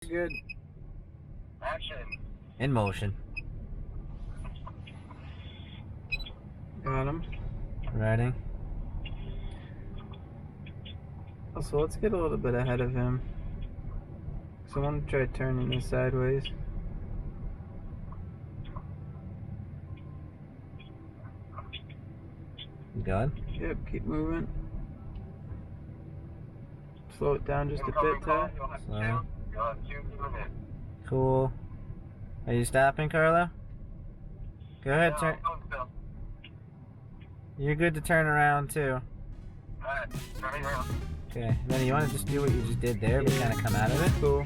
Good. Action. In motion. Got him. Riding. Also, let's get a little bit ahead of him. So I want to try turning this sideways. Good. Yep, keep moving. Slow it down just a bit, Ty. Slow. You'll have 2 minutes. Cool. Are you stopping, Carlo? Go ahead, turn. You're good to turn around too. Alright, turning around. Okay. Then you want to just do what you just did there, but kind of come out of it. Cool.